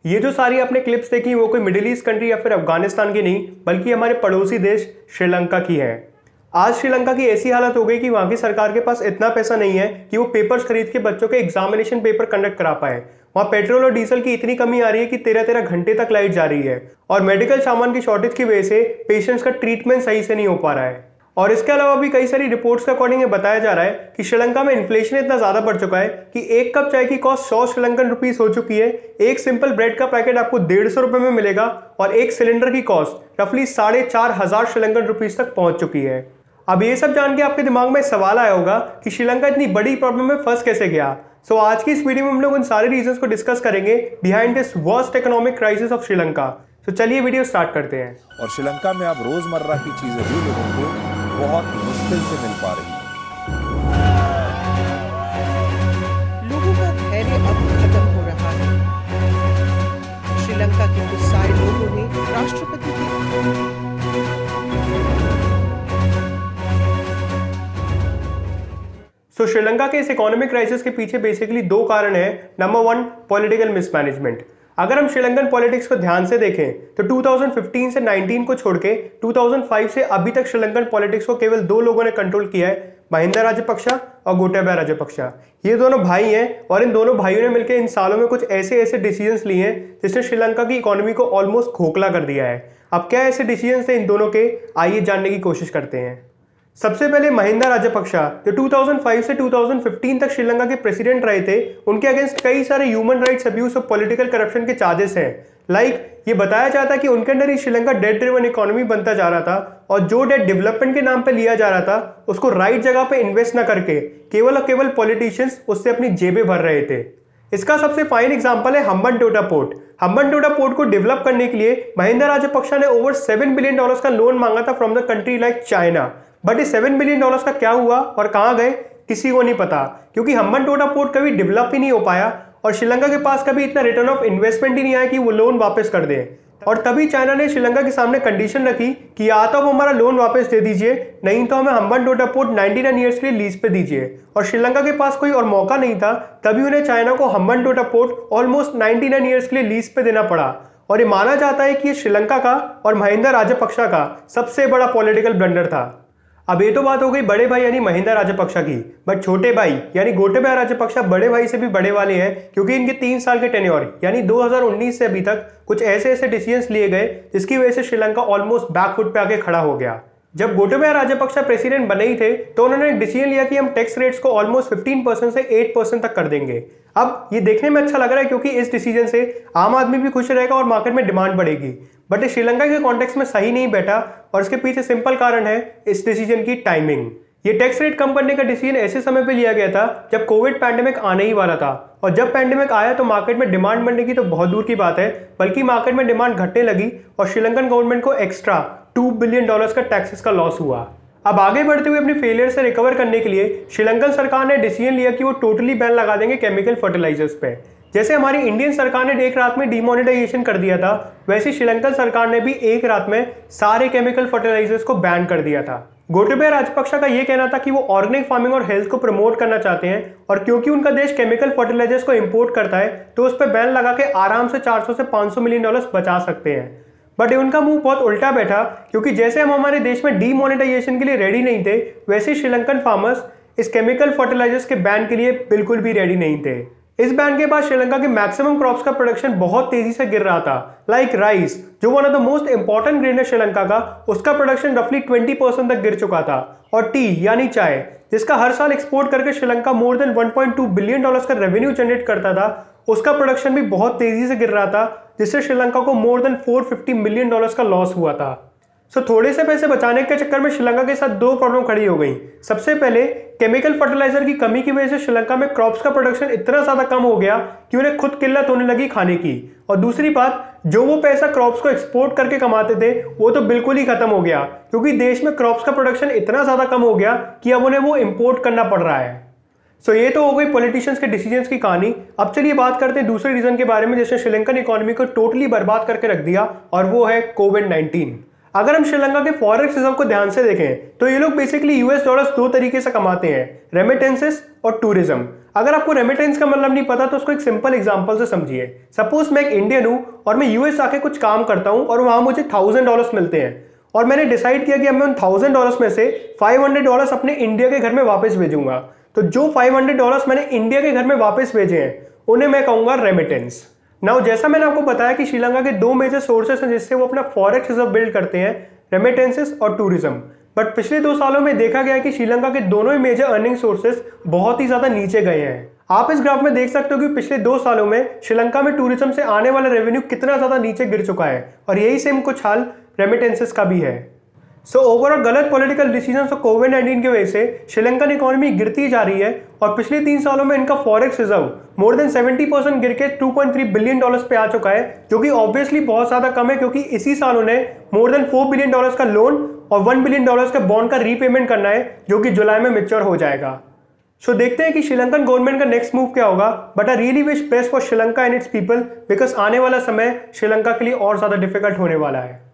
ये जो सारी आपने क्लिप्स देखी वो कोई मिडिल ईस्ट कंट्री या फिर अफगानिस्तान की नहीं बल्कि हमारे पड़ोसी देश श्रीलंका की है। आज श्रीलंका की ऐसी हालत हो गई कि वहां की सरकार के पास इतना पैसा नहीं है कि वो पेपर्स खरीद के बच्चों के एग्जामिनेशन पेपर कंडक्ट करा पाए। वहां पेट्रोल और डीजल की इतनी कमी आ रही है कि 13-13 घंटे तक लाइट जा रही है और मेडिकल सामान की शॉर्टेज की वजह से पेशेंट्स का ट्रीटमेंट सही से नहीं हो पा रहा है। और इसके अलावा भी कई सारी रिपोर्ट्स के अकॉर्डिंग बताया जा रहा है कि श्रीलंका में इन्फ्लेशन इतना ज्यादा बढ़ चुका है कि एक कप चाय की कॉस्ट 100 श्रीलंकन रुपीस हो चुकी है। एक सिंपल ब्रेड का पैकेट आपको 150 रुपए में मिलेगा और एक सिलेंडर की कॉस्ट रफली 4,500 श्रीलंकन रुपीस तक पहुंच चुकी है। अब ये सब जान के आपके दिमाग में सवाल आया होगा कि श्रीलंका इतनी बड़ी प्रॉब्लम में फंस कैसे गया। सो आज की इस वीडियो में हम लोग उन सारे रीजंस को डिस्कस करेंगे behind this worst economic crisis of Sri Lanka. तो चलिए वीडियो स्टार्ट करते हैं। और श्रीलंका में अब रोजमर्रा की चीजें भी लोगों को बहुत मुश्किल से मिल पा रही है। लोगों का धैर्य अब खत्म हो रहा है। श्रीलंका के गुस्साए लोगों ने राष्ट्रपति की श्रीलंका के इस इकोनॉमिक क्राइसिस के पीछे बेसिकली दो कारण है। Number 1, political mismanagement. अगर हम श्रीलंकन पॉलिटिक्स को ध्यान से देखें तो 2015 से 19 को छोड़ के 2005 से अभी तक श्रीलंकन पॉलिटिक्स को केवल दो लोगों ने कंट्रोल किया है, महिंदा राजपक्षा और गोटाबाया राजपक्षा। ये दोनों भाई हैं और इन दोनों भाइयों ने मिलकर इन सालों में कुछ ऐसे डिसीजंस लिए हैं जिसने श्रीलंका की इकोनॉमी को ऑलमोस्ट खोखला कर दिया है। अब क्या ऐसे डिसीजंस थे इन दोनों के, आइए जानने की कोशिश करते हैं। सबसे पहले महिंदा राजपक्षा जो 2005 से 2015 तक श्रीलंका के प्रेसिडेंट रहे थे, उनके अगेंस्ट कई सारे ह्यूमन राइट्स अब्यूज और पॉलिटिकल करप्शन के चार्जेस हैं। ये बताया जाता है कि उनके अंदर ही श्रीलंका डेट ड्रिवन इकोनॉमी बनता जा रहा था और जो डेट डेवलपमेंट के नाम पे लिया जा रहा था उसको राइट जगह पे इन्वेस्ट ना करके केवल और केवल पॉलिटिशियंस उससे अपनी जेबें भर रहे थे। इसका सबसे फाइन एग्जांपल है हम्बनटोटा पोर्ट। हम्बनटोटा पोर्ट को डेवलप करने के लिए महिंदा राजपक्षा ने ओवर $7 बिलियन का लोन मांगा था from the country like China. But इस $7 बिलियन का क्या हुआ और कहां गए किसी को नहीं पता, क्योंकि हम्बनटोटा पोर्ट कभी डेवलप ही नहीं हो पाया और श्रीलंका के पास कभी इतना रिटर्न ऑफ इन्वेस्टमेंट ही नहीं आया कि वो लोन वापस कर दे। और तभी चाइना ने श्रीलंका के सामने कंडीशन रखी कि या तो आप हमारा लोन वापस दे दीजिए, नहीं तो हमें हम्बनटोटा पोर्ट 99 ईयर्स के लिए लीज पे दीजिए। और श्रीलंका के पास कोई और मौका नहीं था, तभी उन्हें चाइना को हम्बनटोटा पोर्ट ऑलमोस्ट 99 ईयर्स के लिए लीज पे देना पड़ा। और ये माना जाता है कि ये श्रीलंका का और महिंदा राजपक्षा का सबसे बड़ा पॉलिटिकल ब्लंडर था। अब ये तो बात हो गई बड़े भाई यानी महिंदा राजपक्षा की, बट छोटे भाई यानी गोटाबाया राजपक्षा बड़े भाई से भी बड़े वाले हैं, क्योंकि इनके 3 साल के टेन्योर यानी 2019 से अभी तक कुछ ऐसे डिसीजंस लिए गए जिसकी वजह से श्रीलंका ऑलमोस्ट बैकफुट पे आके खड़ा हो गया। जब गोटाबाया राजपक्षा प्रेसिडेंट बने ही थे तो उन्होंने एक डिसीजन लिया कि हम टैक्स रेट्स को ऑलमोस्ट 15% से 8% तक कर देंगे। अब ये देखने में अच्छा लग रहा है क्योंकि इस डिसीजन से आम आदमी भी खुश रहेगा और मार्केट में डिमांड बढ़ेगी, बट ये श्रीलंका के कॉन्टेक्स्ट में सही नहीं बैठा और इसके पीछे सिंपल कारण है इस डिसीजन की टाइमिंग। ये टैक्स रेट कम करने का डिसीजन ऐसे समय पे लिया गया था जब कोविड पैंडेमिक आने ही वाला था, और जब पैंडेमिक आया तो मार्केट में डिमांड बढ़ने की तो बहुत दूर की बात है, बल्कि मार्केट में डिमांड घटने लगी और श्रीलंकन गवर्नमेंट को एक्स्ट्रा $2 बिलियन का टैक्सेस का लॉस हुआ। अब आगे बढ़ते हुए अपने फेलियर से रिकवर करने के लिए श्रीलंकन सरकार ने डिसीजन लिया कि वो टोटली बैन लगा देंगे केमिकल फर्टिलाइजर्स पे। जैसे हमारी इंडियन सरकार ने एक रात में डिमोनेटाइजेशन कर दिया था, वैसे श्रीलंकन सरकार ने भी एक रात में सारे केमिकल फर्टिलाइजर्स को बैन कर दिया था। गोटाबाया राजपक्षा का यह कहना था कि वो ऑर्गेनिक फार्मिंग और हेल्थ को प्रमोट करना चाहते हैं और क्योंकि उनका देश केमिकल फर्टिलाइजर्स को इंपोर्ट करता है तो उस पर बैन लगा के आराम से 400 से $500 मिलियन बचा सकते हैं। बट उनका मुंह बहुत उल्टा बैठा, क्योंकि जैसे हम हमारे देश में डीमोनेटाइजेशन के लिए रेडी नहीं थे, वैसे श्रीलंकन फार्मर्स इस केमिकल फर्टिलाइजर्स के बैन के लिए बिल्कुल भी रेडी नहीं थे। इस बैन के बाद श्रीलंका के मैक्सिमम क्रॉप्स का प्रोडक्शन बहुत तेजी से गिर रहा था। लाइक राइस जो one of the most important grain है श्रीलंका का, उसका प्रोडक्शन रफली 20% तक गिर चुका था। और टी यानी चाय, जिसका हर साल एक्सपोर्ट करके श्रीलंका मोर देन $1.2 बिलियन का रेवेन्यू जनरेट करता था, उसका प्रोडक्शन भी बहुत तेजी से गिर रहा था, जिससे श्रीलंका को मोर देन $450 मिलियन का लॉस हुआ था। थोड़े से पैसे बचाने के चक्कर में श्रीलंका के साथ दो प्रॉब्लम खड़ी हो गई। सबसे पहले केमिकल फर्टिलाइजर की कमी की वजह से श्रीलंका में क्रॉप्स का प्रोडक्शन इतना ज्यादा कम हो गया कि उन्हें खुद किल्लत होने लगी खाने की। और दूसरी बात, जो वो पैसा क्रॉप्स को एक्सपोर्ट करके कमाते थे वो तो बिल्कुल ही खत्म हो गया, क्योंकि देश में क्रॉप्स का प्रोडक्शन इतना ज्यादा कम हो गया कि अब उन्हें वो इंपोर्ट करना पड़ रहा है। ये तो हो गई पॉलिटिशियंस के डिसीजंस की कहानी। अब चलिए बात करते हैं दूसरे रीजन के बारे में जिसने श्रीलंकन इकोनॉमी को टोटली बर्बाद करके रख दिया, और वो है कोविड-19। अगर हम श्रीलंका के फॉरेक्स रिजर्व को ध्यान से देखें तो ये लोग बेसिकली US डॉलर्स दो तरीके से कमाते हैं, रेमिटेंसेस और टूरिज्म। अगर आपको रेमिटेंस का मतलब नहीं पता तो उसको एक सिंपल एग्जांपल से समझिए। सपोज मैं एक इंडियन हूं और मैं यूएस आके कुछ काम करता हूं और वहां मुझे $1000 मिलते हैं और मैंने डिसाइड किया कि अब मैं उन $1000 में से $500 अपने इंडिया के घर में वापस भेजूंगा। तो जो $500 मैंने इंडिया के घर में वापस भेजे हैं उन्हें मैं कहूंगा रेमिटेंस। नाउ जैसा मैंने आपको बताया कि श्रीलंका के दो मेजर सोर्सेस हैं जिससे वो अपना फॉरेक्स रिजर्व बिल्ड करते हैं, रेमिटेंसेस और टूरिज्म। बट पिछले 2 सालों में देखा गया है कि श्रीलंका के दोनों ही मेजर अर्निंग सोर्सेस बहुत ही ज्यादा नीचे गए हैं। आप इस ग्राफ में देख सकते हो कि पिछले 2 सालों में श्रीलंका में टूरिज्म से आने वाला रेवेन्यू कितना ज्यादा नीचे गिर चुका है और यही सेम कुछ हाल रेमिटेंसेस का भी है। सो ओवरऑल गलत पॉलिटिकल डिसीजंस और कोविड-19 की वजह से श्रीलंकन इकोनॉमी गिरती जा रही है और पिछले 3 सालों में इनका फॉरेक्स रिजर्व मोर देन 70% गिर के $2.3 बिलियन पे आ चुका है, जो कि ऑब्वियसली बहुत ज्यादा कम है क्योंकि इसी साल उन्हें मोर देन $4 बिलियन का लोन और $1 बिलियन का बॉन्ड का रीपेमेंट करना है जो कि जुलाई में मैच्योर हो जाएगा। सो देखते हैं कि श्रीलंकन गवर्नमेंट का नेक्स्ट मूव क्या होगा। But I really wish best for Sri Lanka and it's people because आने वाला समय श्रीलंका के लिए और ज्यादा डिफिकल्ट होने वाला है।